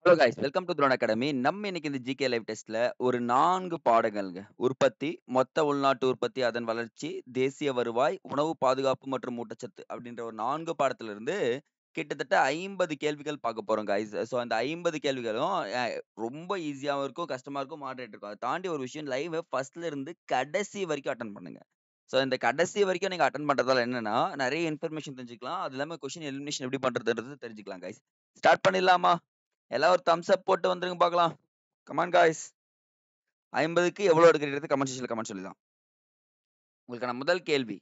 Hello guys welcome to drone academy. நம்ம இன்னைக்கு இந்த ஜிகே லைவ் டெஸ்ட்ல ஒரு 4 பாடங்கள்ங்க. உற்பத்தி, மொத்த உள்நாட்டு உற்பத்தி, அதன் வளர்ச்சி, தேசிய வருவாய், உணவு பாதுகாப்பு மற்றும் ஊட்டச்சத்து அப்படின்ற ஒரு 4 பாடத்திலிருந்து கிட்டத்தட்ட 50 கேள்விகள் பார்க்க போறோம் கைஸ். ஸோ அந்த 50 கேள்விகளும் ரொம்ப ஈஸியாவும் இருக்கும், கஷ்டமா இருக்கும், மாடரேட் இருக்கும். அதை தாண்டி ஒரு விஷயம் லைவ் ஃபர்ஸ்ட்ல இருந்து கடைசி வரைக்கும் அட்டென்ட் பண்ணுங்க. ஸோ இந்த கடைசி வரைக்கும் நீங்க அட்டென்ட் பண்றதால என்னன்னா நிறைய இன்ஃபர்மேஷன் தெரிஞ்சுக்கலாம். அது இல்லாம கொஸ்டின் எலிமினேஷன் எப்படி பண்றதுன்றது தெரிஞ்சுக்கலாம் கைஸ். ஸ்டார்ட் பண்ணிடலாமா? எல்லாம் ஒரு தம்ஸ் அப் போட்டு வந்துருங்க பார்க்கலாம். Come on guys. 50க்கு எவ்வளோ எடுக்கிறது கமெண்ட் செக்ஷன்ல கமெண்ட் சொல்லிடலாம். உங்களுக்கான முதல் கேள்வி.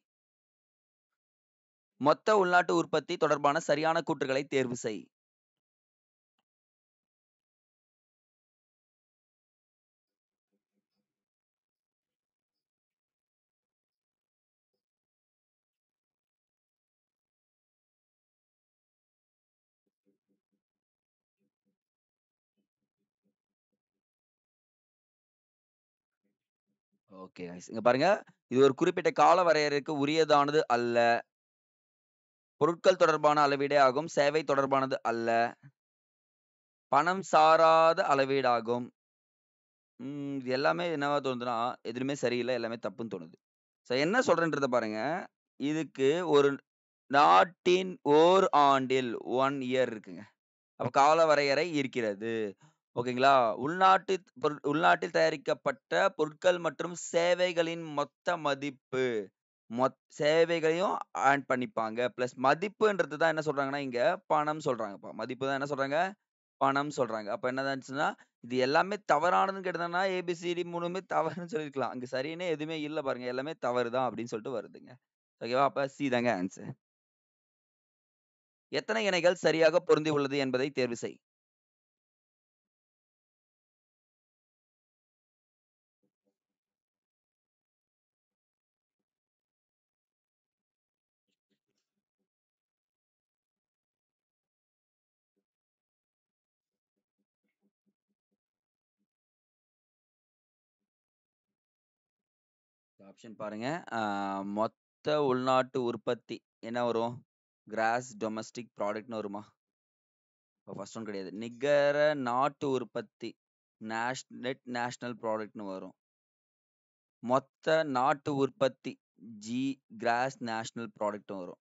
மொத்த உள்நாட்டு உற்பத்தி தொடர்பான சரியான கூற்றுகளை தேர்வு செய். Okay guys. இங்க பாருங்க. இது ஒரு குறிப்பிட்ட கால வரையறைக்கு உரியதானது அல்ல. பொருட்கள் தொடர்பான அளவீடே ஆகும். சேவை தொடர்பானது அல்ல. பணம் சாராத அளவீடாகும். இது எல்லாமே என்னவா தோணுதுன்னா, எதுவுமே சரியில்ல. எல்லாமே தப்புன்னு தோணுது. ஸோ என்ன சொல்றேன்றத பாருங்க. இதுக்கு ஒரு நாட்டின் ஓர் ஆண்டில் 1 இயர் இருக்குங்க. அப்ப கால வரையறை இருக்கிறது. ஓகேங்களா? உள்நாட்டில் தயாரிக்கப்பட்ட பொருட்கள் மற்றும் சேவைகளின் மொத்த மதிப்பு. சேவைகளையும் ஆட் பண்ணிப்பாங்க. பிளஸ் மதிப்புன்றது தான் என்ன சொல்றாங்கன்னா, இங்க பணம் சொல்றாங்கப்பா. மதிப்பு தான் என்ன சொல்றாங்க? பணம் சொல்றாங்க. அப்ப என்னதாச்சுன்னா, இது எல்லாமே தவறானதுன்னு கேட்டதுன்னா, ஏபிசிடி 3மே தவறுன்னு சொல்லியிருக்கலாம். அங்க சரின்னே எதுவுமே இல்ல பாருங்க. எல்லாமே தவறு தான் அப்படின்னு சொல்லிட்டு வருதுங்க. ஓகேவா? அப்ப சி தாங்க ஆன்சர். எத்தனை இணைகள் சரியாக பொருந்தி உள்ளது என்பதை தேர்வு செய். ஆப்ஷன் பாருங்க. அ மொத்த உள்நாட்டு உற்பத்தி என்ன வரும்? கிராஸ் டொமஸ்டிக் ப்ராடக்ட்ன்னு வருமா? அப்ப ஃபர்ஸ்ட் ஒன் கிடையாது. நிகர நாட்டு உற்பத்தி நெட் நேஷனல் ப்ராடக்ட்ன்னு வரும். மொத்த நாட்டு உற்பத்தி ஜி கிராஸ் நேஷனல் ப்ராடக்ட்டும் வரும்.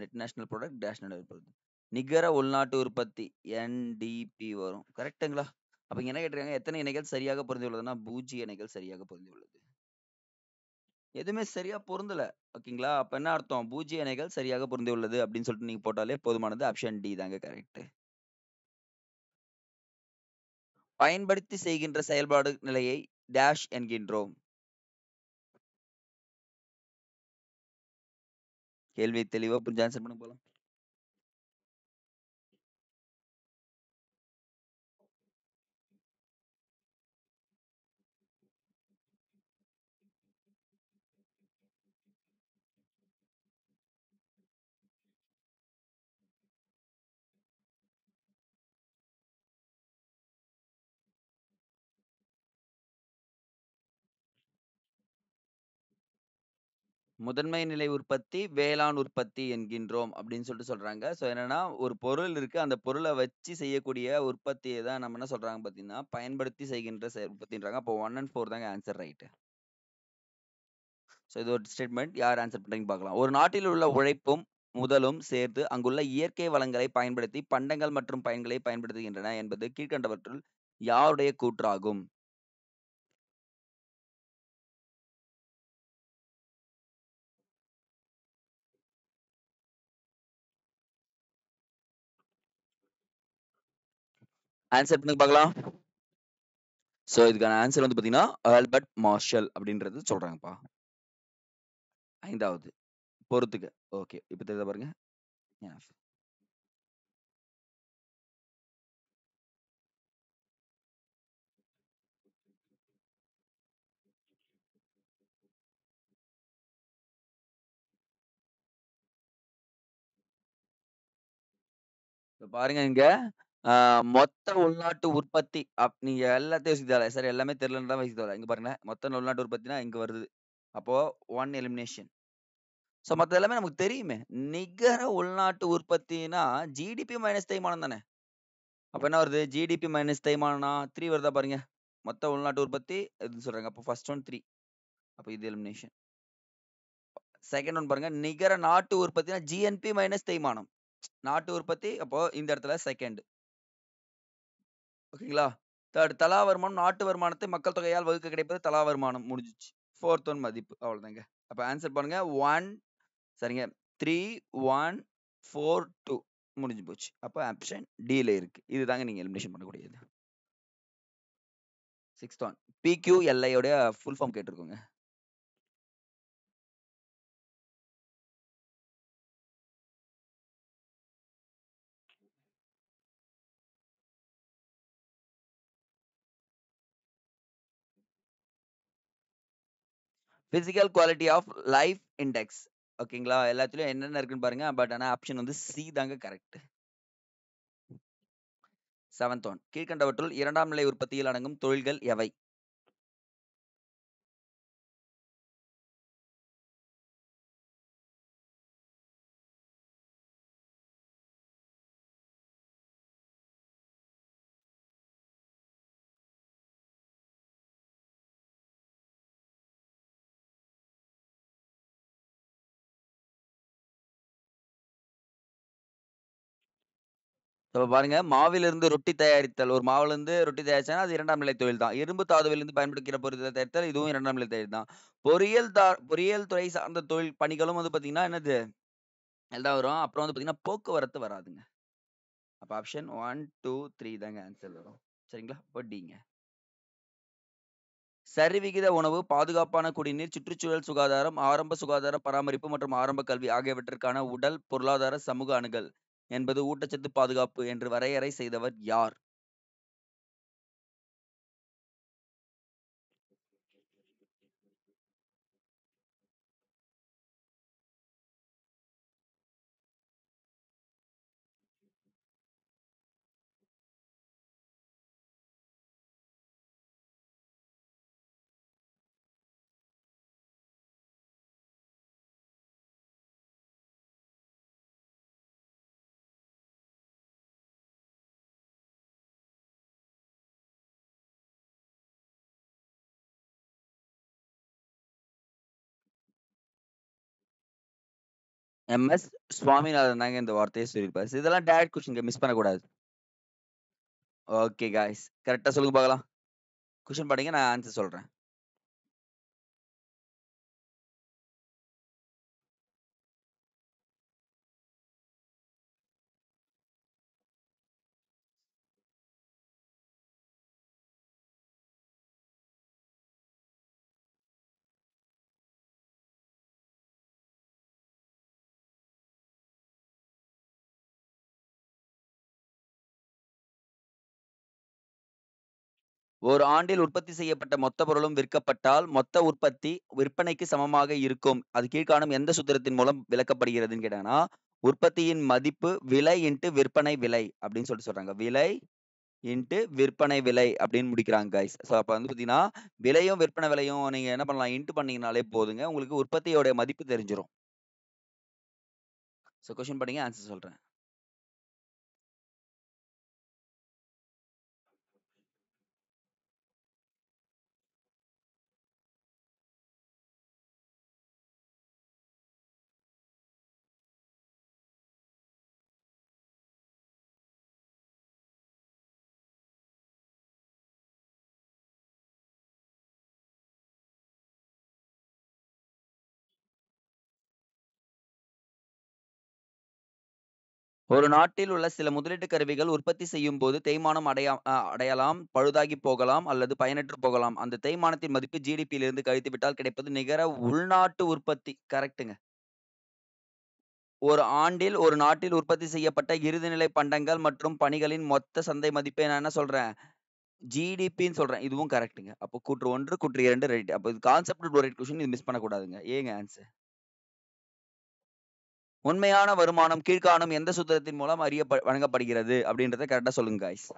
Net national product national product. நிகர உள்நாட்டு உற்பத்தி என்டிபி வரும். கரெக்ட்டுங்களா? அப்ப இங்க என்ன கேட்டிருக்காங்க? எத்தனை இணைகள் சரியாக பொருந்தி உள்ளதுன்னா, 0 இணைகள் சரியாக பொருந்தி உள்ளது. எதுவுமே சரியா பொருந்தல. ஓகேங்களா? அப்ப என்ன அர்த்தம்? 0 இணைகள் சரியாக பொருந்தி உள்ளது அப்படின்னு சொல்லிட்டு நீங்க போட்டாலே போதுமானது. ஆப்ஷன் டி தாங்க கரெக்ட். பயன்படுத்தி செய்கின்ற செயல்பாடு நிலையை டேஷ் என்கின்றோம். கேள்வி தெளிவா புரிஞ்சு ஆன்சர் பண்ண போலாம். முதன்மை நிலை உற்பத்தி, வேளாண் உற்பத்தி என்கின்றோம் அப்படின்னு சொல்லிட்டு சொல்றாங்க. ஸோ என்னன்னா, ஒரு பொருள் இருக்கு. அந்த பொருள வச்சு செய்யக்கூடிய உற்பத்திய தான் நம்ம என்ன சொல்றாங்க பார்த்தீங்கன்னா, பயன்படுத்தி செய்கின்ற உற்பத்தின்றாங்க. அப்போ 1 அண்ட் 4 தாங்க ஆன்சர் ரைட். ஸோ இது ஒரு ஸ்டேட்மெண்ட். யார் ஆன்சர் பண்றீங்கன்னு பார்க்கலாம். ஒரு நாட்டில் உள்ள உழைப்பும், முதலும் சேர்த்து அங்குள்ள இயற்கை வளங்களை பயன்படுத்தி பண்டங்கள் மற்றும் பயன்களை பயன்படுத்துகின்றன என்பது கீழ்க்கண்டவற்றுள் யாருடைய கூற்றாகும்? ஆன்சர் பண்ணுங்க பார்க்கலாம். ஸோ இதுக்கான ஆன்சர் வந்து பார்த்தீங்கன்னா, ஆல்பர்ட் மார்ஷல் அப்படின்றது சொல்றாங்கப்பா. 5வது பொறுத்துக்க. ஓகே. இப்ப தெரியுதா பாருங்க. Enough. இப்ப பாருங்க இங்க, அ மொத்த உள்நாட்டு உற்பத்தி நீங்க எல்லாத்தையும் யோசிக்க தேவையில்ல. சரி எல்லாமே தெரியலன்னு தான் யோசிக்க தேவையில்ல. இங்க பாருங்க, மொத்த உள்நாட்டு உற்பத்தினா இங்க வருது. அப்போ 1 எலிமினேஷன். ஸோ மத்தது எல்லாமே நமக்கு தெரியுமே. நிகர உள்நாட்டு உற்பத்தினா ஜிடிபி மைனஸ் தேய்மானம் தானே. அப்ப என்ன வருது? ஜிடிபி மைனஸ் தேய்மானம்னா 3 வருதா பாருங்க. மொத்த உள்நாட்டு உற்பத்தி இதுன்னு சொல்றாங்க. அப்போ ஃபர்ஸ்ட் ஒன் 3. அப்ப இது எலிமினேஷன். செகண்ட் ஒன் பாருங்க. நிகர நாட்டு உற்பத்தினா ஜிஎன்பி மைனஸ் தேய்மானம். நாட்டு உற்பத்தி அப்போ இந்த இடத்துல செகண்ட். ஓகேங்களா? தேர்ட் தலா வருமானம் நாட்டு வருமானத்தை மக்கள் தொகையால் வகுக்க கிடைப்பது தலா வருமானம் முடிஞ்சிச்சு. ஃபோர்த் ஒன் மதிப்பு. அவ்வளவுதாங்க. அப்ப ஆன்சர் பாருங்க 1 சரிங்க 3 1 4 2 முடிஞ்சு போச்சு. அப்ப ஆப்ஷன் டில இருக்கு. இதுதாங்க நீங்க எலிமினேஷன் பண்ணக்கூடியது. சிக்ஸ்த் ஒன் பிக்யூஎல்ஐ உடைய ஃபுல் ஃபார்ம் கேட்டிருக்கோங்க. Physical quality of life index. ஓகேங்களா? எல்லாத்துலயும் என்னென்ன இருக்குன்னு பாருங்க. பட் ஆனா ஆப்ஷன் வந்து சி தாங்க கரெக்ட். செவன்த் ஒன் கீழ்கண்டவற்றுள் இரண்டாம் நிலை உற்பத்தியில் அடங்கும் தொழில்கள் எவை? இப்ப பாருங்க மாவிலிருந்து ரொட்டி தயாரித்தல். ஒரு மாவுல இருந்து ரொட்டி தயாரிச்சாங்கன்னா அது இரண்டாம் நிலை தொழில் தான். இரும்பு தாதுவிலிருந்து பயன்படுகிற பொருட்களை தயாரித்தல் இதுவும் இரண்டாம் நிலை தொழில் தான். பொறியியல் துறை சார்ந்த தொழில் பணிகளும் வந்து பாத்தீங்கன்னா என்னது? எல்லாம் வரும். அப்புறம் வந்து பாத்தீங்கன்னா போக்குவரத்து வராதுங்க. அப்ப ஆப்ஷன் 1 2 3 தாங்க ஆன்சர் வரும். சரிங்களா? அப்ப டிங்க. சரிவிகித உணவு, பாதுகாப்பான குடிநீர், சுற்றுச்சூழல் சுகாதாரம், ஆரம்ப சுகாதார பராமரிப்பு மற்றும் ஆரம்ப கல்வி ஆகியவற்றிற்கான உடல், பொருளாதார, சமூக அணுகல் என்பது ஊட்டச்சத்து பாதுகாப்பு என்று வரையறை செய்தவர் யார்? எம்.எஸ். சுவாமிநாதன் தாங்க இந்த வார்த்தைய சொல்லியிருப்பாரு. இதெல்லாம் டைரக்ட் கொஸ்டின்ங்க மிஸ் பண்ணக்கூடாது. Okay guys. கரெக்ட்டா சொல்லுங்க பார்க்கலாம். கொஸ்டின் படிங்க நான் ஆன்சர் சொல்றேன். ஒரு ஆண்டில் உற்பத்தி செய்யப்பட்ட மொத்த பொருளும் விற்கப்பட்டால், மொத்த உற்பத்தி விற்பனைக்கு சமமாக இருக்கும். அது கீழ்க்காணும் எந்த சூத்திரத்தின் மூலம் விளக்கப்படுகிறதுன்னு கேட்டாங்கன்னா, உற்பத்தியின் மதிப்பு விலை இன்டு விற்பனை விலை அப்படின்னு சொல்றாங்க. விலை இன்டு விற்பனை விலை அப்படின்னு முடிக்கிறாங்க காய்ஸ். ஸோ அப்ப வந்து பார்த்தீங்கன்னா, விலையும் விற்பனை விலையும் நீங்க என்ன பண்ணலாம்? இன்டு பண்ணீங்கனாலே போதுங்க. உங்களுக்கு உற்பத்தியோட மதிப்பு தெரிஞ்சிரும். ஸோ கொஸ்டின் படிங்க ஆன்சர் சொல்றேன். ஒரு நாட்டில் உள்ள சில முதலீட்டு கருவிகள் உற்பத்தி செய்யும்போது தேய்மானம் அடையலாம், பழுதாகிப் போகலாம் அல்லது பயனற்றுப் போகலாம். அந்த தேய்மானத்தின் மதிப்பு ஜிடிபியிலிருந்து கழித்துவிட்டால் கிடைப்பது நிகர உள்நாட்டு உற்பத்தி. கரெக்ட்டுங்க. ஒரு ஆண்டில் ஒரு நாட்டில் உற்பத்தி செய்யப்பட்ட இறுதிநிலை பண்டங்கள் மற்றும் பணிகளின் மொத்த சந்தை மதிப்பை நான் என்ன சொல்றேன்? ஜிடிபின்னு சொல்றேன். இதுவும் கரெக்ட்டுங்க. அப்போ கூற்று 1, கூற்று 2 ரைட். அப்ப இது கான்செப்ட் ரைட் கொஸ்டின் இது மிஸ் பண்ணக்கூடாதுங்க. ஏங்க ஆன்சர். உண்மையான வருமானம் கீழ்க்காணும் எந்த சூத்திரத்தின் மூலம் வழங்கப்படுகிறது அப்படின்றத கரெக்டா சொல்லுங்க காய்ஸ்.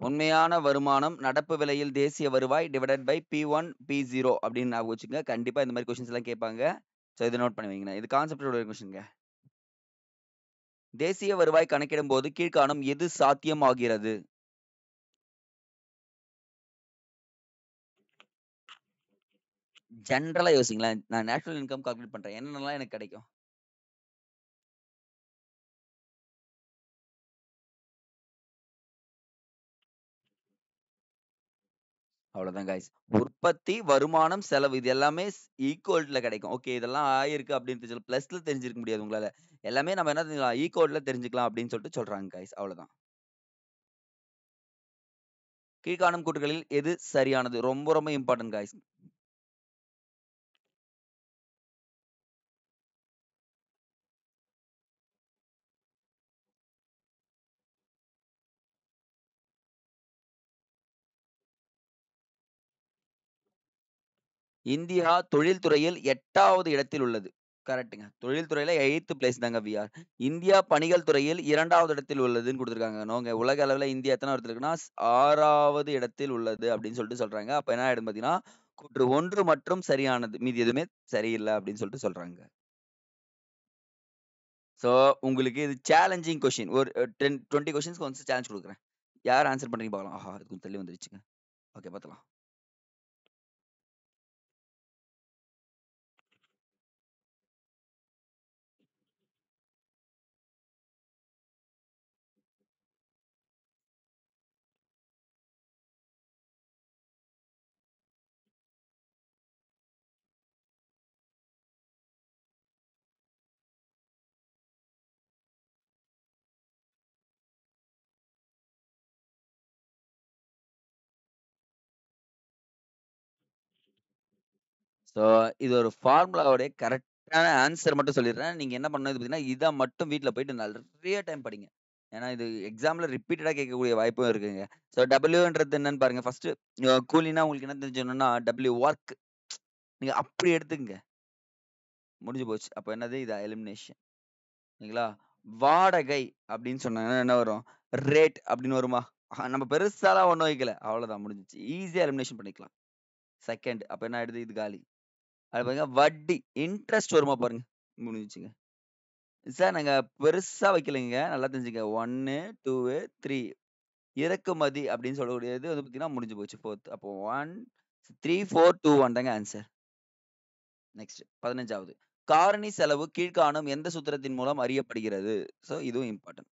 உண்மையான வருமானம் நடப்பு விலையில் தேசிய வருவாய் டிவைடட் பை P1 P0 அப்படின்னு ஞாபகம் வச்சுக்கோங்க. கண்டிப்பா இந்த மாதிரி கொஸ்டின்ஸ் எல்லாம் கேட்பாங்க. ஸோ இதை நோட் பண்ணி வைங்க. இது கான்செப்டோட கொஸ்டின்ங்க. தேசிய வருவாய் கணக்கிடும் போது கீழ்காணும் எது சாத்தியமாகிறது? ஜென்ரலா யோசிங்களேன். நான் நேஷனல் இன்கம் கால்குலேட் பண்றேன். என்னென்னலாம் எனக்கு கிடைக்கும்? அவ்வளவுதான் கைஸ். உற்பத்தி, வருமானம், செலவு இது எல்லாமே ஈக்குவல்ல கிடைக்கும். ஓகே இதெல்லாம் ஆயிருக்கு அப்படின்னு பிளஸ்ல தெரிஞ்சிருக்க முடியாது உங்களால. எல்லாமே நம்ம என்ன தெரிஞ்சுக்கலாம், ஈக்குவல்ல தெரிஞ்சுக்கலாம் அப்படின்னு சொல்லிட்டு சொல்றாங்க கைஸ். அவ்வளவுதான். கீழ்காணும் கூற்றுகளில் எது சரியானது? ரொம்ப ரொம்ப இம்பார்ட்டன்ட் கைஸ். இந்தியா தொழில்துறையில் 8வது இடத்தில் உள்ளது. கரெக்ட்டுங்க. தொழில்துறையில 8த் பிளேஸ் தாங்க வி ஆர். இந்தியா பணிகள் துறையில் 2வது இடத்தில் உள்ளதுன்னு குடுத்திருக்காங்க. நோங்க. உலக அளவுல இந்தியா எத்தனாவது இடத்துல இருக்குன்னா, 6வது இடத்தில் உள்ளது அப்படின்னு சொல்லிட்டு சொல்றாங்க. அப்ப என்ன ஆயிடும் பார்த்தீங்கன்னா, கூற்று 1 மற்றும் சரியானது. மீதி எதுவுமே சரியில்ல அப்படின்னு சொல்லிட்டு சொல்றாங்க. சோ, உங்களுக்கு இது சேலஞ்சிங் கொஸ்டின். ஒரு 10, 20 கொஸ்டின்ஸ்க்கு ஒன்ஸ் சேலஞ்ச் குடுக்குறேன். யார் ஆன்சர் பண்றீங்க பார்க்கலாம். ஆஹா! இது கொஞ்சம் தள்ளி வந்துருச்சுங்க. ஓகே பார்த்துடலாம். சோ, இது ஒரு ஃபார்முலாவோட கரெக்ட்டான ஆன்சர் மட்டும் சொல்லிடுறேன். நீங்க என்ன பண்ணணும் பார்த்தீங்கன்னா, இத மட்டும் வீட்ல போயிட்டு நெறைய டைம் படிங்க. ஏன்னா, இது எக்ஸாம்ல ரிப்பீட்டடா கேட்கக்கூடிய வாய்ப்பும் இருக்குங்க. சோ, டபிள்யூன்றது என்னன்னு பாருங்க. ஃபர்ஸ்ட் கூலினா உங்களுக்கு என்ன தெரிஞ்சுக்கணும்னா, டபிள்யூ வொர்க். நீங்க அப்படி எடுத்துக்கங்க. முடிஞ்சு போச்சு. அப்ப என்னது? இது எலிமினேஷன். சரிங்களா? வாடகை அப்படின்னு சொன்னாங்கன்னா என்ன வரும்? ரேட் அப்படின்னு வருமா? நம்ம பெருசாலாம் ஒண்ணும் வைக்கல. அவ்வளோதான் முடிஞ்சுச்சு. ஈஸியா எலிமினேஷன் பண்ணிக்கலாம். செகண்ட் அப்ப என்ன ஆயிடுது? இது காலி. அது பாருங்க வட்டி, இன்ட்ரெஸ்ட் வருமா பாருங்க. முடிஞ்சுச்சுங்க. சார் நாங்க பெருசா வைக்கலைங்க. நல்லா தெரிஞ்சுக்கங்க. 1, 2, 3 இறக்குமதி அப்படின்னு சொல்லக்கூடியது வந்து பார்த்தீங்கன்னா, முடிஞ்சு போச்சு 4த். அப்போ 1, 3, 4, 2, 1 தாங்க ஆன்சர். நெக்ஸ்ட் 15வது. காரணி செலவு கீழ்காணும் எந்த சூத்திரத்தின் மூலம் அறியப்படுகிறது? சோ இதுவும் இம்பார்ட்டன்ட்.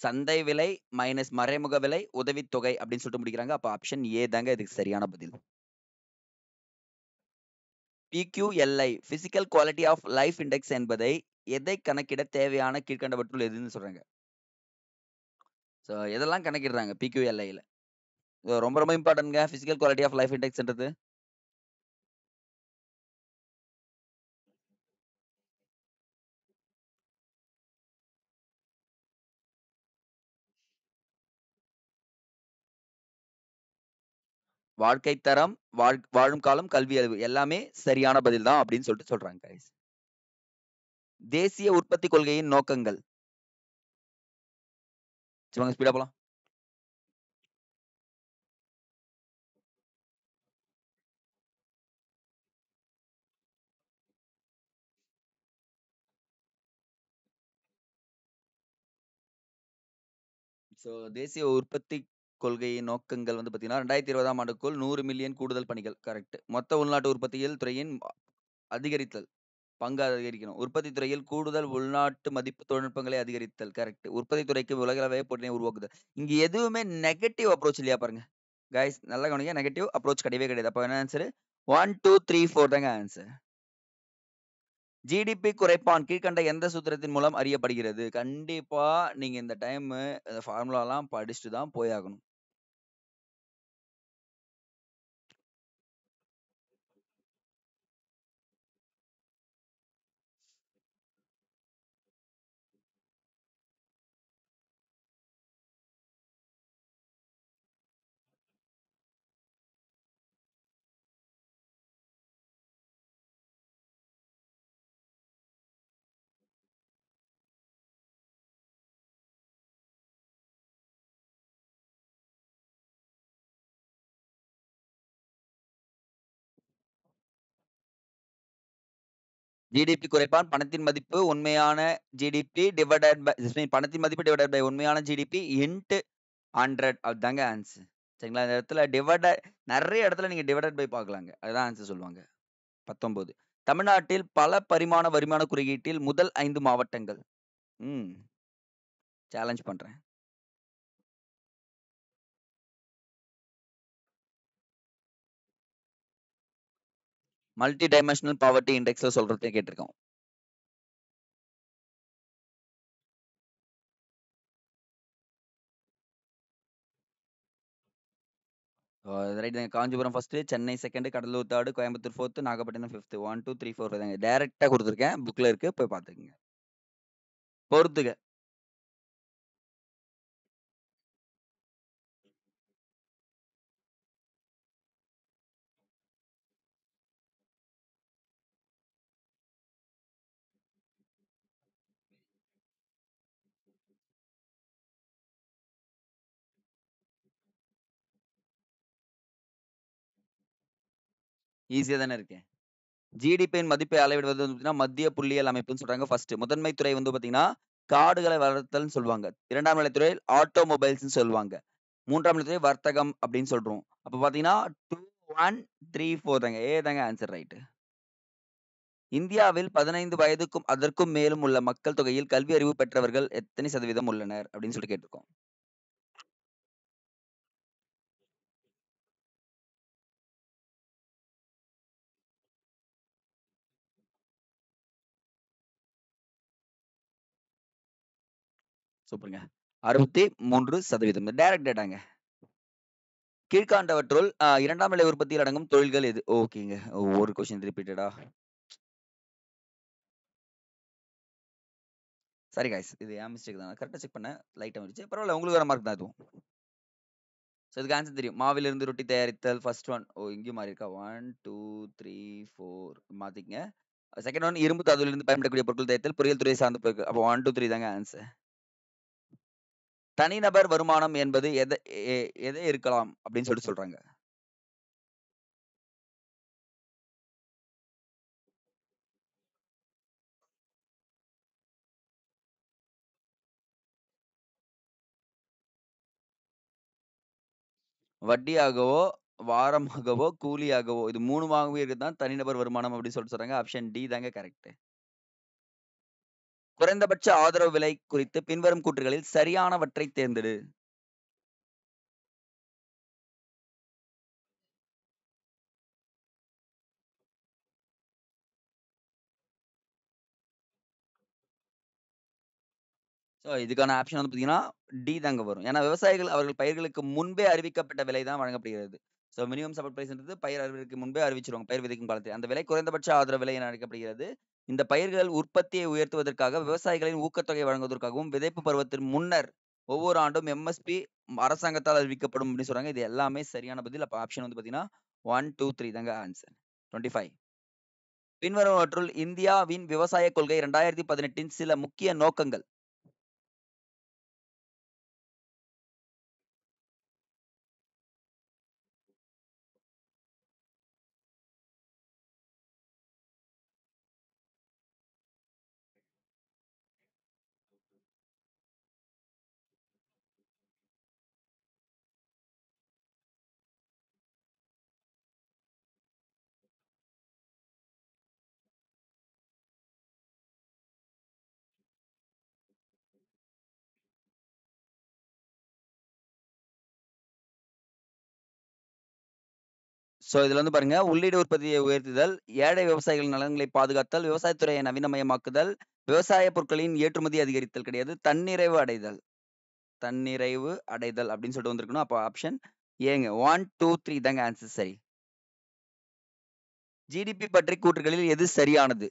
சந்தை விலை மைனஸ் மறைமுக விலை உதவித்தொகை அப்படின்னு சொல்லிட்டு முடிக்கிறாங்க. அப்ப ஆப்ஷன் ஏ தாங்க இதுக்கு சரியான பதில். PQLI physical quality of life index என்பதை எதை கணக்கிட தேவையான கீழ்கண்டவற்றுள் எதுன்னு சொல்றாங்க. சோ எதெல்லாம் கணக்கிடுறாங்க பிக்யூஎல்ஐல? ரொம்ப ரொம்ப இம்பார்ட்டன்ட்ங்க. பிசிக்கல் குவாலிட்டி ஆஃப் லைஃப் இண்டெக்ஸ்ன்றது. வாழ்க்கை தரம், வாழும் காலம், கல்வி அறிவு எல்லாமே சரியான பதில் தான் அப்படின்னு சொல்லிட்டு சொல்றாங்க guys. தேசிய உற்பத்தி கொள்கையின் நோக்கங்கள். சரி வாங்க ஸ்பீடா போலாம். சோ தேசிய உற்பத்தி கொள்கையின் நோக்கங்கள் வந்து பார்த்தீங்கன்னா, 2020ஆம் ஆண்டுக்குள் 100 மில்லியன் கூடுதல் பணிகள். கரெக்ட். மொத்த உள்நாட்டு உற்பத்தியில் துறையின் அதிகரித்தல். பங்கு அதிகரிக்கணும். உற்பத்தி துறையில் கூடுதல் உள்நாட்டு மதிப்பு தொழில்நுட்பங்களை அதிகரித்தல். கரெக்ட். உற்பத்தி துறைக்கு உலகளவே போட்டியை உருவாக்குதல். இங்க எதுவுமே நெகட்டிவ் அப்ரோச் இல்லையா பாருங்க. கைஸ் நல்லா கவனிங்க. நெகட்டிவ் அப்ரோச் கிடையவே கிடையாது. அப்ப என்ன ஆன்சர்? 1, 2, 3, 4 தாங்க ஆன்சர். ஜிடிபி குறைப்பான் கீழ்கண்ட எந்த சூத்திரத்தின் மூலம் அறியப்படுகிறது? கண்டிப்பா நீங்க இந்த டைம் இந்த ஃபார்முலாலாம் படிச்சுட்டு தான் போயாகணும். ஜிடிபி குறைப்பான் பணத்தின் மதிப்பு உண்மையான ஜிடிபி டிவைடட் பை பணத்தின் மதிப்பு டிவைடட் பை உண்மையான ஜிடிபி இன்ட்டு 100 அதுதாங்க ஆன்சர். சரிங்களா? இந்த இடத்துல நெறைய இடத்துல நீங்க டிவைடட் பை பார்க்கலாங்க. அதுதான் ஆன்சர் சொல்லுவாங்க. 19 தமிழ்நாட்டில் பல பரிமாண வருமான குறியீட்டில் முதல் 5 மாவட்டங்கள். ம். சேலஞ்ச் பண்றேன். மல்டி டைமென்ஷனல் பாவர்ட்டி இண்டெக்ஸ்ல சொல்றத கேட்டிருக்கோம். ரைட் தாங்க. Kanchipuram first, Chennai second, Cuddalore third, Coimbatore fourth, Nagapattinam fifth. 1, 2, 3, 4 தாங்க. டைரக்ட்டா குடுத்துருக்கேன். புக்ல இருக்கு. போய் பார்த்துக்கங்க. பொறுத்துக. ஈஸியா தானே இருக்கு. ஜிடிபியின் மதிப்பை அளவிடுவது வந்து பார்த்தீங்கன்னா, மத்திய புள்ளியியல் அமைப்புன்னு சொல்றாங்க ஃபர்ஸ்ட்டு. முதன்மை துறை வந்து பார்த்தீங்கன்னா, காடுகளை வளர்த்தல்ன்னு சொல்லுவாங்க. 2ஆம் நிலைத்துறை ஆட்டோமொபைல்ஸ்ன்னு சொல்லுவாங்க. 3ஆம் நிலைத்துறை வர்த்தகம் அப்படின்னு சொல்றோம். அப்ப பார்த்தீங்கன்னா 2, 1, 3, 4 தாங்க. ஏ தாங்க ஆன்சர் ரைட்டு. இந்தியாவில் 15 வயதுக்கும் அதற்கும் மேலும் உள்ள மக்கள் தொகையில் கல்வி அறிவு பெற்றவர்கள் எத்தனை சதவீதம் உள்ளனர்? அப்படின்னு சொல்லி கேட்டிருக்கோம். சூப்பர்ங்க. 63% டைரக்ட் டேட்டாங்க. கீழ்காண்டவற்றுள் 2ஆம் நிலை உற்பத்தியில் அடங்கும் தொழில்கள் எது? ஓகேங்க. ஒரு கொஸ்டின் ரிப்பீட்டடா? Sorry guys. இது என் மிஸ்டேக் தான். கரெக்ட்டா செக் பண்ணேன். லைட்டா வந்துருச்சு. பரவால்ல. உங்களுக்கு வர மார்க் தான் இதுவும். ஸோ இதுக்கு ஆன்சர் தெரியும். மாவிலிருந்து ரொட்டி தயாரித்தல் ஃபர்ஸ்ட் ஒன். ஓ இங்கேயும் மாறி இருக்கா? 1, 2, 3, 4 மாத்திக்கங்க. செகண்ட் ஒன் இரும்பு தாதுவிலிருந்து பயன்படக்கூடிய பொருட்கள் தயாரித்தல் பொறியியல் துறை சார்ந்த பொருட்கள். அப்போ 1, 2, 3 தாங்க ஆன்சர். தனிநபர் வருமானம் என்பது எதை இருக்கலாம் அப்படின்னு சொல்றாங்க. வட்டியாகவோ, வாரமாகவோ, கூலியாகவோ இது 3மாகவே இருக்கிறது தனிநபர் வருமானம் அப்படின்னு சொல்றாங்க. ஆப்ஷன் டி தாங்க கரெக்ட். குறைந்தபட்ச ஆதரவு விலை குறித்து பின்வரும் கூற்றுகளில் சரியானவற்றை தேர்ந்தெடு. ஸோ இதுக்கான ஆப்ஷன் வந்து பார்த்தீங்கன்னா, டி தாங்க வரும். ஏன்னா விவசாயிகள் அவர்கள் பயிர்களுக்கு முன்பே அறிவிக்கப்பட்ட விலை தான் வழங்கப்படுகிறது. ஸோ மினிமம் சப்போர்ட் பிரைஸ்ன்றது பயிர் அறுவடைக்கு முன்பே அறிவிச்சுருவாங்க. பயிர் விதைக்கும் காலத்தில். அந்த விலை குறைந்தபட்ச ஆதரவு விலை என அழைக்கப்படுகிறது. இந்த பயிர்கள் உற்பத்தியை உயர்த்துவதற்காக விவசாயிகளின் ஊக்கத்தொகை வழங்குவதற்காகவும் விதைப்பு பருவத்தின் முன்னர் ஒவ்வொரு ஆண்டும் எம்எஸ்பி அரசாங்கத்தால் அறிவிக்கப்படும் அப்படின்னு சொல்றாங்க. இது எல்லாமே சரியான பதில். அப்ப ஆப்ஷன் வந்து பார்த்தீங்கன்னா 1, 2, 3 தாங்க ஆன்சர். 25 பின்வருவனவற்றுள் இந்தியாவின் விவசாய கொள்கை 2018 சில முக்கிய நோக்கங்கள். ஸோ இதுல வந்து பாருங்க, உள்ளீடு உற்பத்தியை உயர்த்துதல், ஏழை விவசாயிகளின் நலன்களை பாதுகாத்தல், விவசாயத்துறையை நவீனமயமாக்குதல், விவசாய பொருட்களின் ஏற்றுமதி அதிகரித்தல் கிடையாது. தன்னிறைவு அடைதல். தன்னிறைவு அடைதல் அப்படின்னு சொல்லிட்டு வந்திருக்கணும். அப்போ ஆப்ஷன் ஏங்க 1, 2, 3 தாங்க ஆன்சர் சரி. ஜிடிபி பற்றி கூற்றுகளில் எது சரியானது?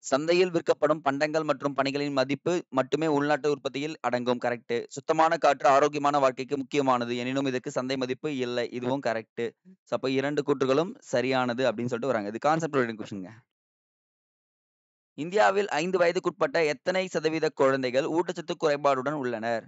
சந்தையில் விற்கப்படும் பண்டங்கள் மற்றும் பணிகளின் மதிப்பு மட்டுமே உள்நாட்டு உற்பத்தியில் அடங்கும். கரெக்ட். சுத்தமான காற்று ஆரோக்கியமான வாழ்க்கைக்கு முக்கியமானது. எனினும் இதற்கு சந்தை மதிப்பு இல்லை. இதுவும் கரெக்ட். அப்ப 2 கூற்றுகளும் சரியானது அப்படின்னு சொல்லிட்டு வராங்க. இது கான்செப்ட் ரிலேட்டட் கொஸ்டின்ங்க. இந்தியாவில் 5 வயதுக்குட்பட்ட எத்தனை சதவீத குழந்தைகள் ஊட்டச்சத்து குறைபாடுடன் உள்ளனர்?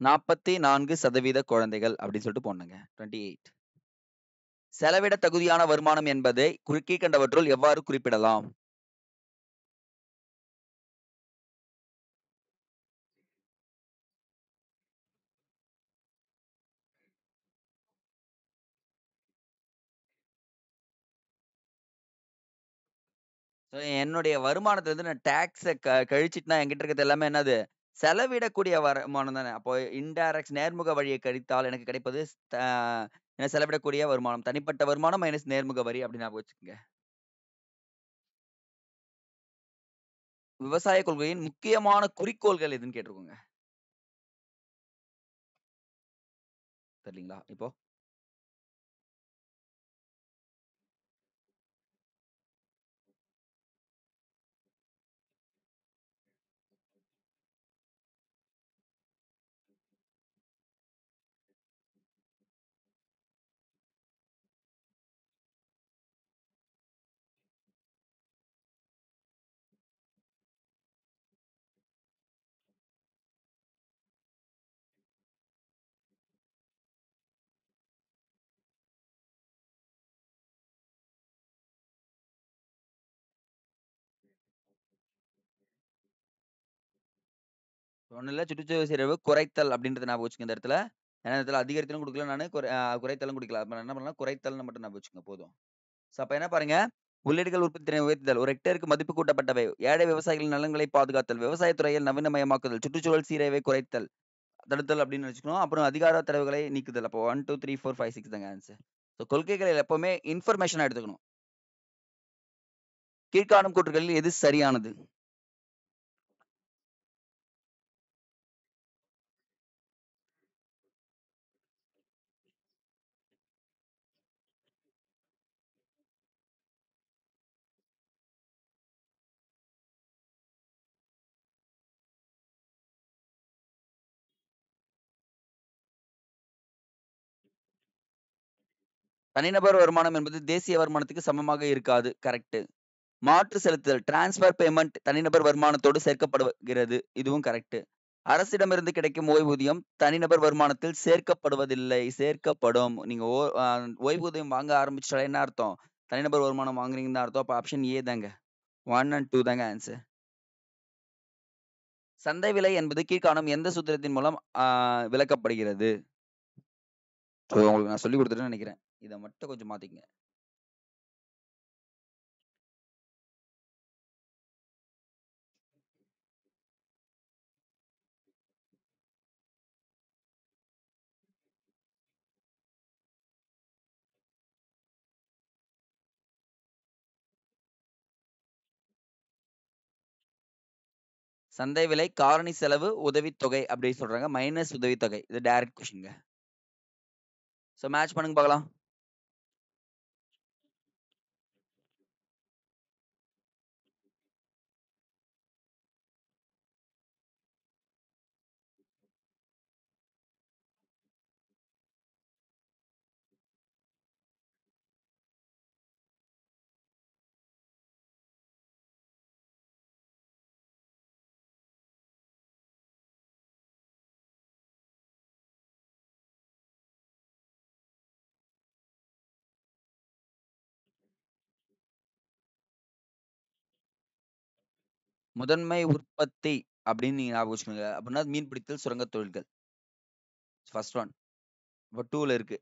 நாற்பத்தி 4% குழந்தைகள் அப்படின்னு சொல்லிட்டு போடணுங்க. 28. செலவிட தகுதியான வருமானம் என்பதை கீழ்க்கண்டவற்றுள் எவ்வாறு குறிப்பிடலாம்? என்னுடைய வருமானத்துல இருந்து நான் டாக்ஸ கழிச்சுட்டுனா என்கிட்ட இருக்கிறது எல்லாமே என்னது? செலவிடக்கூடிய வருமானம் தானே. அப்போ இன்டைரக்ட் நேர்முக வழியை கழித்தால் எனக்கு கிடைப்பது என்ன செலவிடக்கூடிய வருமானம். தனிப்பட்ட வருமானம் மைனஸ் நேர்முக வரி அப்படின்னு ஞாபகம் வச்சுக்கங்க. விவசாய கொள்கையின் முக்கியமான குறிக்கோள்கள் எதுன்னு கேட்டிருக்கோங்க. தெரியலீங்களா? இப்போ ஒண்ணும் இல்ல. சுற்றுச்சூழல் சீரழிவு குறைத்தல் அப்படின்றத ஞாபகம் வச்சுக்கங்க இந்த இடத்துல. ஏன்னா இந்த இடத்துல அதிகரித்தலும் குடுக்கல நானு. குறைத்தலும் குடுக்கல. அப்ப நான் என்ன பண்ணலாம்? குறைத்தல்னு மட்டும் ஞாபகம் வச்சுக்கங்க போதும். அப்ப என்ன பாருங்க? உள்ளீடுகள் உற்பத்தி திறனை உயர்த்துதல். ஒரு ஹெக்டேருக்கு மதிப்பு கூட்டப்பட்டவை. ஏழை விவசாயிகளின் நலன்களை பாதுகாத்தல். விவசாயத் துறையில் நவீனமயமாக்குதல். சுற்றுச்சூழல் சீரழிவை குறைத்தல். தடுத்தல் அப்படின்னு வச்சுக்கணும். அப்புறம் அதிகார தரவுகளை நீக்குதல். அப்போ 1, 2, 3, 4, 5, 6 தாங்க ஆன்சர். கொள்கைகள் எப்பவுமே இன்ஃபர்மேஷனா எடுத்துக்கணும். கீழ்காணும் கூற்றுகளில் எது சரியானது? தனிநபர் வருமானம் என்பது தேசிய வருமானத்துக்கு சமமாக இருக்காது. கரெக்ட். மாற்று செலுத்துதல் டிரான்ஸ்பர் பேமெண்ட் தனிநபர் வருமானத்தோடு சேர்க்கப்படுகிறது. இதுவும் கரெக்ட். அரசிடமிருந்து கிடைக்கும் ஓய்வூதியம் தனிநபர் வருமானத்தில் சேர்க்கப்படுவதில்லை. சேர்க்கப்படும். நீங்க ஓய்வூதியம் வாங்க ஆரம்பிச்சிட்டாலே என்ன அர்த்தம்? தனிநபர் வருமானம் வாங்குறீங்கன்னு தான் அர்த்தம். அப்ப ஆப்ஷன் ஏ தாங்க. 1 and 2 தாங்க ஆன்சர். சந்தை விலை என்பது கீழ்காணும் எந்த சூத்திரத்தின் மூலம் விளக்கப்படுகிறது? உங்களுக்கு நான் சொல்லிக் கொடுத்துட்டேன்னு நினைக்கிறேன். இத மட்டும் கொஞ்சம் மாத்திக்கங்க. சந்தை விலை, காரணி செலவு, உதவித்தொகை அப்படி சொல்றாங்க. மைனஸ் உதவித்தொகை. இது டைரக்ட் கொஸ்டின்ங்க. மேட்ச் பண்ணுங்க பார்க்கலாம். முதன்மை உற்பத்தி அப்படின்னு நீங்க ஞாபகம் வச்சுக்கோங்க. அப்படின்னா மீன் பிடித்தல், சுரங்கத் தொழில்கள். First one. இப்போ 2ல இருக்கு.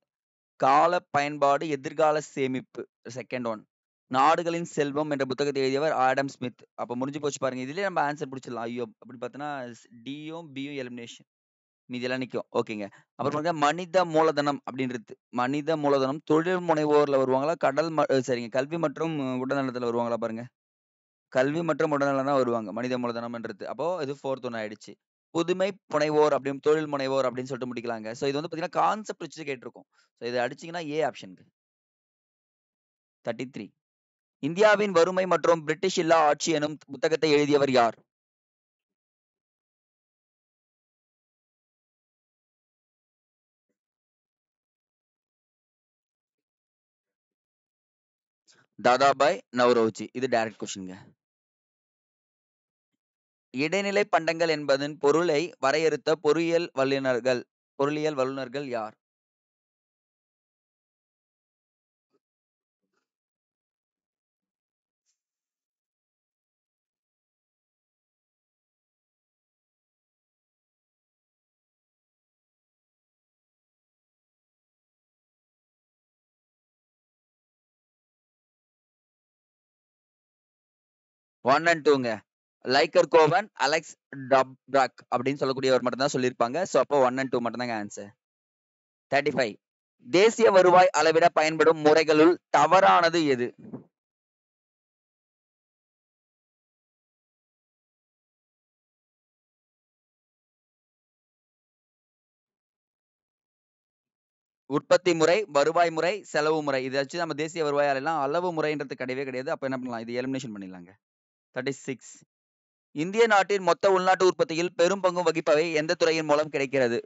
கால பயன்பாடு, எதிர்கால சேமிப்பு. Second one. நாடுகளின் செல்வம் என்ற புத்தகத்தை எழுதியவர் ஆடம் ஸ்மித். அப்ப முடிஞ்சு போச்சு பாருங்க. இதுலயே நம்ம ஆன்சர் பிடிச்சிடலாம். ஐயோ! அப்படி பார்த்தோன்னா டியும் பியும் எலிமினேஷன். மீதியெல்லாம் நிக்கும். ஓகேங்க. அப்புறம் பாருங்க மனித மூலதனம் அப்படின்றது. மனித மூலதனம் தொழில் முனைவோர்ல வருவாங்களா? சரிங்க. கல்வி மற்றும் உடல்நலத்துல வருவாங்களா பாருங்க. கல்வி மற்றும் உடல்நலம் தான் வருவாங்க. மனித மூலதனம்ன்றது. அப்போ இது 4த் ஒண்ணு ஆயிடுச்சு. புதுமை புனைவோர் அப்படின்னு தொழில் முனைவோர் அப்படின்னு சொல்லிட்டு முடிக்கலாங்க. சோ இது வந்து பார்த்தீங்கன்னா, கான்செப்ட் வச்சு கேட்டிருக்கும். சோ இத அடிச்சீங்கன்னா ஏ ஆப்ஷன்ங்க. 33. இந்தியாவின் வறுமை மற்றும் பிரிட்டிஷ் இல்லா ஆட்சி எனும் புத்தகத்தை எழுதியவர் யார்? தாதாபாய் நவ்ரோஜி. இது டைரக்ட் கொஸ்டின்ங்க. இடைநிலை பண்டங்கள் என்பதன் பொருளை வரையறுத்த பொருளியல் வல்லுனர்கள் யார்? 1 அண்ட் 2ங்க. லைக்கர் கோவன், அலெக்ஸ் டப்ராக் அப்படின்னு சொல்லக்கூடியவர் மட்டும் தான் சொல்லியிருப்பாங்க. சோ அப்போ 1 அண்ட் 2 மட்டும் தாங்க ஆன்சர். 35. தேசிய வருவாய் அளவிட பயன்படும் முறைகளுள் தவறானது எது? உற்பத்தி முறை, வருவாய் முறை, செலவு முறை. இத வச்சு நம்ம தேசிய வருவாய் எல்லாம் அளவு முறைன்றது கிடையவே கிடையாது. அப்ப என்ன பண்ணலாம்? இது எலிமினேஷன் பண்ணிடலாங்க. 36. இந்திய நாட்டின் மொத்த உள்நாட்டு உற்பத்தியில் பெரும் பங்கு வகிப்பவை எந்த துறையின் மூலம் கிடைக்கிறது?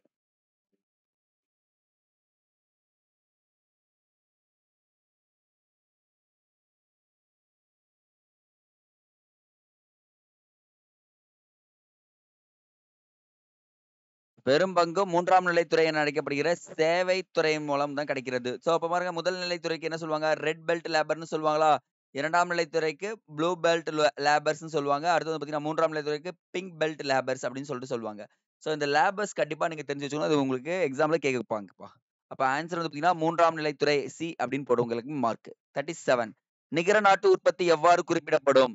பெரும் பங்கு 3ஆம் நிலைத்துறை என அழைக்கப்படுகிற சேவை துறையின் மூலம் தான் கிடைக்கிறது. சோ அப்ப பாருங்க முதல் நிலைத்துறைக்கு என்ன சொல்லுவாங்க? ரெட் பெல்ட் லேபர்ன்னு சொல்லுவாங்களா? 2ஆம் நிலைத்துறைக்கு ப்ளூ பெல்ட் லேபர்ஸ்ன்னு சொல்லுவாங்க. அடுத்தது பார்த்தீங்கன்னா 3ஆம் நிலைத்துறைக்கு பிங்க் பெல்ட் லேபர்ஸ் அப்படின்னு சொல்லிட்டு சொல்லுவாங்க. சோ இந்த லேபர்ஸ் கண்டிப்பா நீங்க தெரிஞ்சு வச்சுக்கணும். அது உங்களுக்கு எக்ஸாம்ல கேட்பாங்கப்பா. அப்ப ஆன்சர் வந்து பார்த்தீங்கன்னா 3ஆம் நிலைத்துறை சி அப்படின்னு போடும் உங்களுக்கு மார்க். 37. நிகர நாட்டு உற்பத்தி எவ்வாறு குறிப்பிடப்படும்?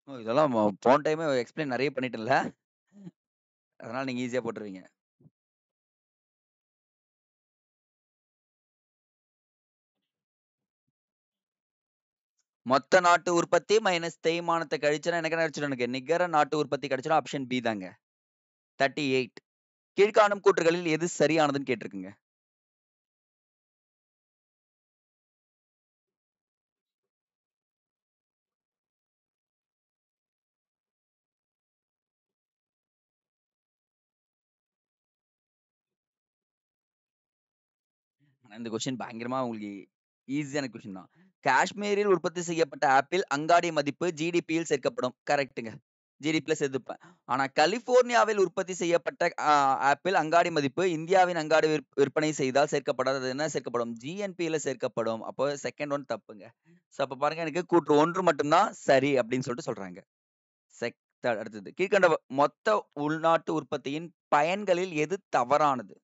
ஓ! இதெல்லாம் போன டைமே எக்ஸ்பிளைன் நெறைய பண்ணிட்டேன்ல. அதனால நீங்க ஈஸியா போட்டுருவீங்க. மொத்த நாட்டு உற்பத்தி மைனஸ் தேய்மானத்த கழிச்சா எனக்கு என்ன கிடைச்சிடும் எனக்கு? நிகர நாட்டு உற்பத்தி கிடைச்சிடும். ஆப்ஷன் பி தாங்க. 38. கீழ்க்காணும் கூற்றுகளில் எது சரியானதுன்னு கேட்டிருக்குங்க. இந்த கொஸ்டின் பயங்கரமா உங்களுக்கு ஈஸியான கொஸ்டின் தான். காஷ்மீரில் உற்பத்தி செய்யப்பட்ட ஆப்பிள் அங்காடி மதிப்பு ஜிடிபியில் சேர்க்கப்படும். கரெக்ட்டுங்க. ஜிடிபில சேர்த்துப்பேன். ஆனா கலிபோர்னியாவில் உற்பத்தி செய்யப்பட்ட ஆப்பிள் அங்காடி மதிப்பு இந்தியாவின் அங்காடி விற்பனை செய்தால் சேர்க்கப்படாது. அது என்ன சேர்க்கப்படும்? ஜிஎன்பில சேர்க்கப்படும். அப்போ செகண்ட் ஒன் தப்புங்க. சோ அப்ப பாருங்க எனக்கு கூற்று 1 மட்டும் தான் சரி அப்படின்னு சொல்லிட்டு சொல்றாங்க. அடுத்தது. கீழ்க்கண்ட மொத்த உள்நாட்டு உற்பத்தியின் பயன்களில் எது தவறானது?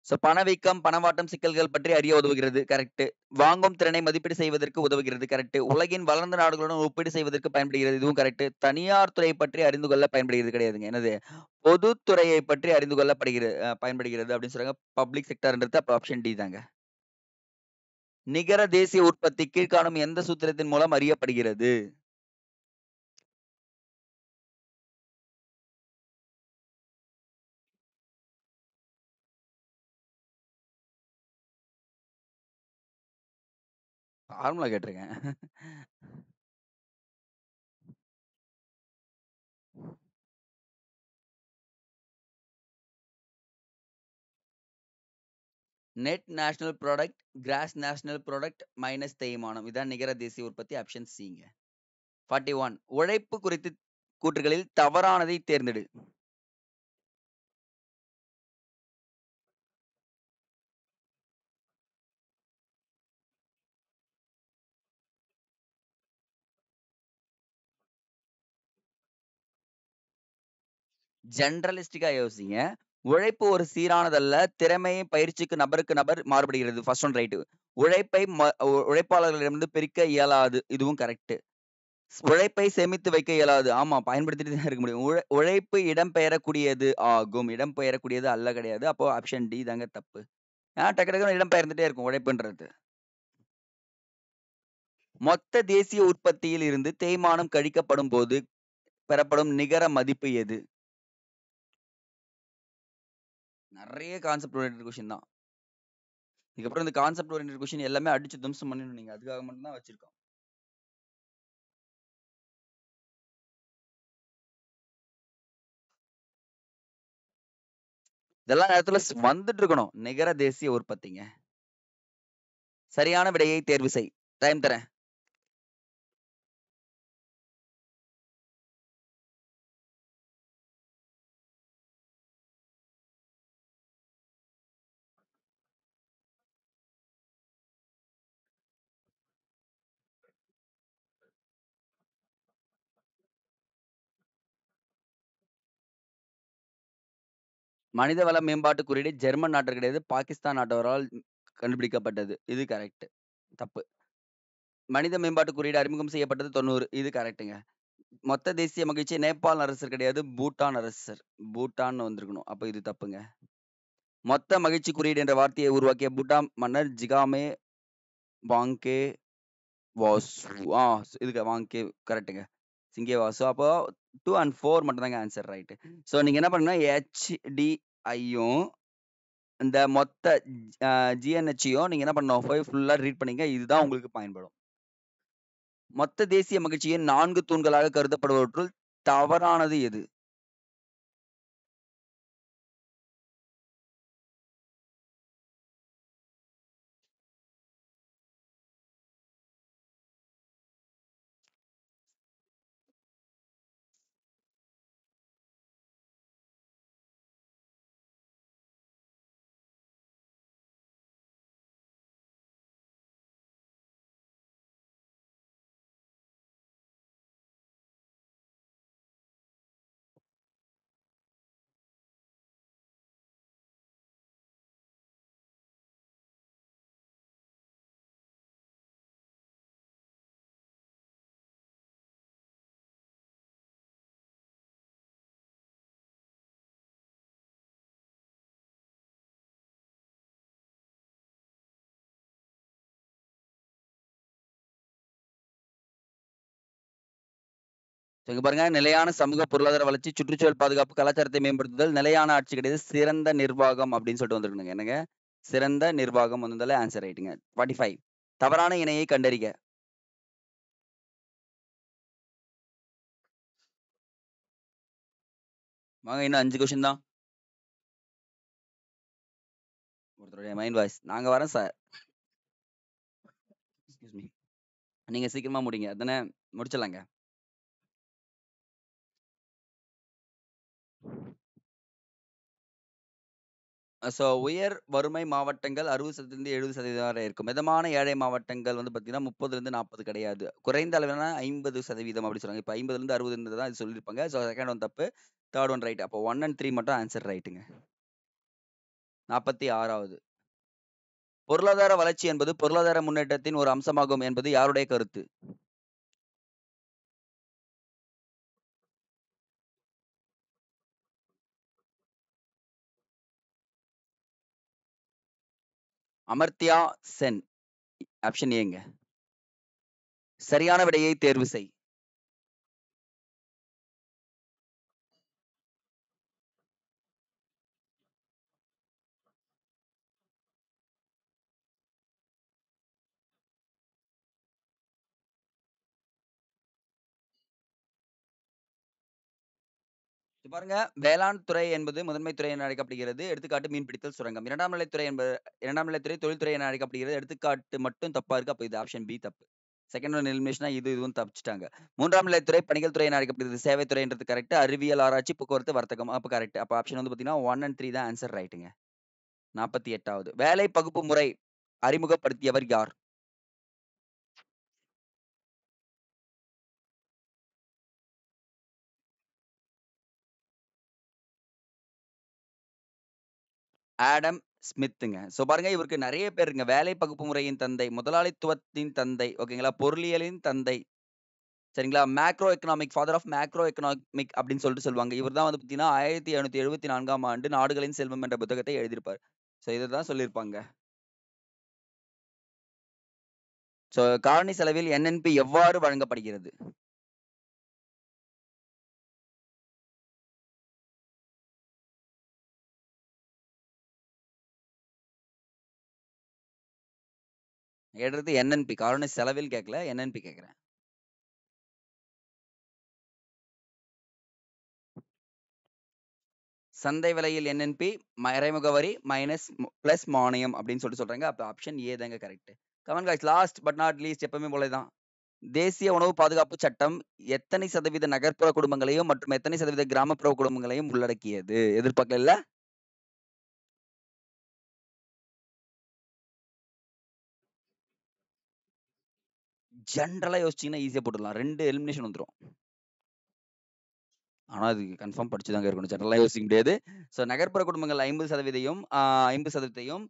சோ பணவீக்கம், பணமாற்றம் சிக்கல்கள் பற்றி அறிய உதவுகிறது. கரெக்ட். வாங்கும் திறனை மதிப்பீடு செய்வதற்கு உதவுகிறது. கரெக்ட். உலகின் வளர்ந்த நாடுகளுடன் ஒப்பீடு செய்வதற்கு பயன்படுகிறது. இதுவும் கரெக்ட். தனியார் துறை பற்றி அறிந்து கொள்ள பயன்படுகிறது கிடையாதுங்க. என்னது? பொதுத்துறையை பற்றி அறிந்து பயன்படுகிறது அப்படின்னு சொல்றாங்க. பப்ளிக் செக்டார்ன்றது அப்ப ஆப்ஷன் டி தாங்க. நிகர தேசிய உற்பத்தி கீழ்காணும் எந்த சூத்திரத்தின் மூலம் அறியப்படுகிறது? ஃபார்முலா கேட்டிருக்கேன். Net national product, cross national product minus தேய்மானம். இதான் நிகர தேசிய உற்பத்தி ஆப்ஷன் சிங்க. 41. உழைப்பு குறித்து கூற்றுகளில் தவறானதை தேர்ந்தெடு. ஜெனரலிஸ்டிக்கா யோசிங்க. உழைப்பு ஒரு சீரானதல்ல. திறமை, பயிற்சிக்கு நபருக்கு நபர் மாறுபடுகிறது. First one right. உழைப்பை உழைப்பாளர்களிடமிருந்து பிரிக்க இயலாது. இதுவும் கரெக்ட். உழைப்பை சேமித்து வைக்க இயலாது. ஆமா, பயன்படுத்திட்டு தான் இருக்க முடியும். உழைப்பு இடம்பெயரக்கூடியது ஆகும். இடம்பெயரக்கூடியது அல்ல கிடையாது. அப்போ ஆப்ஷன் டி தாங்க தப்பு. டக்கு டக்குன்னு இடம்பெயர்ந்துட்டே இருக்கும் உழைப்புன்றது. மொத்த தேசிய உற்பத்தியில் இருந்து தேய்மானம் கழிக்கப்படும் போது பெறப்படும் நிகர மதிப்பு எது? நெறைய கான்செப்ட் ஓரியன்டட் கொஸ்டின் தான். இதுக்கப்புறம் இந்த கான்செப்ட் ஓரியன்டட் கொஸ்டின் எல்லாமே அடிச்சு தும்சம் பண்ணிடணும் நீங்க. அதுக்காக மட்டும் தான் வச்சிருக்கோம். இதெல்லாம் நேரத்துல வந்துட்டு இருக்கணும். நிகர தேசிய உற்பத்திங்க. சரியான விடையை தேர்வு செய். டைம் தரேன். மனிதவள மேம்பாட்டு குறியீடு ஜெர்மன் நாட்டு கிடையாது. பாகிஸ்தான் நாட்டவரால் கண்டுபிடிக்கப்பட்டது. இது கரெக்ட். தப்பு. மனித மேம்பாட்டு குறியீடு அறிமுகம் செய்யப்பட்டது 90. இது கரெக்ட்டுங்க. மொத்த தேசிய மகிழ்ச்சி நேபாள் அரசர் கிடையாது. பூட்டான் அரசர். பூட்டான் வந்திருக்கணும். அப்ப இது தப்புங்க. மொத்த மகிழ்ச்சி குறியீடு என்ற வார்த்தையை உருவாக்கிய பூட்டான் மன்னர் ஜிகாமே வாங்கே வாசு. இதுக்கு வாங்கே கரெக்ட்டுங்க. சிங்கே வாசு. அப்போ 2 அண்ட் 4 மட்டும் தாங்க ஆன்சர் ரைட். சோ நீங்க என்ன பண்ணணும், HDIயும் இந்த மொத்த GNHயும் நீங்க என்ன பண்ணணும், போய் ஃபுல்லா ரீட் பண்ணீங்க. இதுதான் உங்களுக்கு பயன்படும். மொத்த தேசிய மகிழ்ச்சியின் 4 தூண்களாக கருதப்படுவற்றுள் தவறானது எது? இங்க பாருங்க, நிலையான சமூக பொருளாதார வளர்ச்சி, சுற்றுச்சூழல் பாதுகாப்பு, கலாச்சாரத்தை மேம்படுத்துதல், நிலையான ஆட்சி கிடையாது, சிறந்த நிர்வாகம் அப்படின்னு சொல்லிட்டு வந்திருக்கணுங்க. என்னங்க, சிறந்த நிர்வாகம் வந்ததால ஆன்சர் ரைட்டுங்க. 45. தவறான இணையை கண்டறிக. வாங்க, இன்னும் 5 கொஸ்டின் தான். ஒருத்தருடைய மைண்ட் வாய்ஸ். நாங்க வரோம் சார். Excuse me. நீங்க சீக்கிரமா முடிங்க. அதானே, முடிச்சிடலாங்க. உயர் வறுமை மாவட்டங்கள் 60% 70% வரை இருக்கும். மிதமான ஏழை மாவட்டங்கள் வந்து பார்த்தீங்கன்னா 30 40 கிடையாது. குறைந்த அளவிலான 50% அப்படி சொல்றாங்க. இப்ப 50 60 தான் இது சொல்லியிருப்பாங்க. செகண்ட் ஒன் தப்பு. Third one right. அப்போ 1 அண்ட் 3 மட்டும் ஆன்சர் ரைட்டுங்க. 46வது. பொருளாதார வளர்ச்சி என்பது பொருளாதார முன்னேற்றத்தின் ஒரு அம்சமாகும் என்பது யாருடைய கருத்து? அமர்த்தியா சென். ஆப்ஷன் ஏங்க. சரியான விடையை தேர்வு செய். பாருங்க, வேளாண் துறை என்பது முதன்மை துறை என அழைக்கப்படுகிறது. எடுத்துக்காட்டு மீன்பிடித்தல், சுரங்கம். 2ஆம் நிலைத்துறை என்பது 2ஆம் நிலைத்துறை தொழில்துறை என அழைக்கப்படுகிறது. எடுத்துக்காட்டு மட்டும் தப்பா இருக்கு. அப்ப இது ஆப்ஷன் பி தப்பு. செகண்ட் ஒன் எலிமினேஷனா இதுவும் தப்பிச்சுட்டாங்க. 3ஆம் நிலைத்துறை பணிகள் துறை என அழைக்கப்படுகிறது. சேவை துறைன்றது கரெக்ட். அறிவியல், ஆராய்ச்சி, போக்குவரத்து, வர்த்தகம். அப்ப கரெக்ட். அப்ப ஆப்ஷன் வந்து பாத்தீங்கன்னா 1 அண்ட் 3 தான் ஆன்சர் ரைட்டுங்க. 48வது. வேலை பகுப்பு முறை அறிமுகப்படுத்தியவர் யார்? ஆடம் ஸ்மித்துங்க. ஸோ பாருங்க இவருக்கு நெறைய பேருங்க. வேலை பகுப்பு முறையின் தந்தை, முதலாளித்துவத்தின் தந்தை, ஓகேங்களா? பொருளியலின் தந்தை, சரிங்களா? Macro economic father of macro economic அப்படின்னு சொல்லிட்டு சொல்லுவாங்க. இவர் தான் வந்து பார்த்தீங்கன்னா, 1774ஆம் ஆண்டு நாடுகளின் செல்வம் என்ற புத்தகத்தை எழுதியிருப்பார். ஸோ இத தான் சொல்லியிருப்பாங்க. ஸோ காலனி செலவில் என்என்பி எவ்வாறு வழங்கப்படுகிறது? கேட்டது என்என்பி. காலனி செலவில் கேட்கல. என்என்பி கேட்கிறேன். சந்தை விலையில் என்என்பி மறைமுக வரி மைனஸ் பிளஸ் மானியம் அப்படின்னு சொல்லிட்டு சொல்றாங்க. அப்ப ஆப்ஷன் ஏ தாங்க correct. Comment guys, last but not least எப்பவுமே போல தான். தேசிய உணவு பாதுகாப்பு சட்டம் எத்தனை சதவீத நகர்ப்புற குடும்பங்களையும் மற்றும் எத்தனை சதவீத கிராமப்புற குடும்பங்களையும் உள்ளடக்கியது? எதிர்பார்க்கல. ஜென்ரலா யோசிச்சீங்கன்னா ஈஸியா போட்டுடலாம். 2 எலிமினேஷன் வந்துரும். ஆனா அது கன்ஃபார்ம் படிச்சுதாங்க இருக்கணும். ஜெனரலா யோசிக்க முடியாது. ஸோ நகர்ப்புற குடும்பங்கள் 50% 50%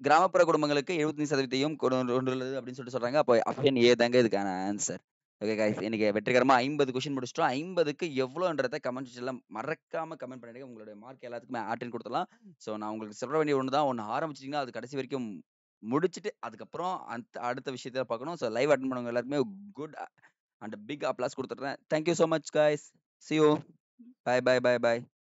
கிராமப்புற குடும்பங்களுக்கு 75% கொண்டுள்ளது அப்படின்னு சொல்லிட்டு சொல்றாங்க. அப்போ ஆப்ஷன் ஏ தாங்க இதுக்கான ஆன்சர். ஓகே காய்ஸ், இன்னைக்கு வெற்றிகரமா 50 கொஸ்டின் முடிச்சிட்டோம். 50க்கு எவ்வளோன்றத கமெண்ட் செக்ஷன்ல மறக்காம கமெண்ட் பண்ணிடுங்க. உங்களுடைய மார்க் எல்லாத்துக்குமே ஆட்டன் கொடுத்துடலாம். ஸோ நான் உங்களுக்கு சொல்ல வேண்டிய ஒண்ணு தான். ஒண்ணு ஆரம்பிச்சிட்டீங்கன்னா அது கடைசி வரைக்கும் முடிச்சுட்டு அதுக்கப்புறம் அடுத்த விஷயத்த பார்க்கணும். ஸோ லைவ் அட்டெண்ட் பண்ணவங்க எல்லாருக்குமே குட் அண்ட் பிக் அப்ளாஸ் கொடுத்துட்றேன். Thank you so much guys. See you. Bye bye bye bye.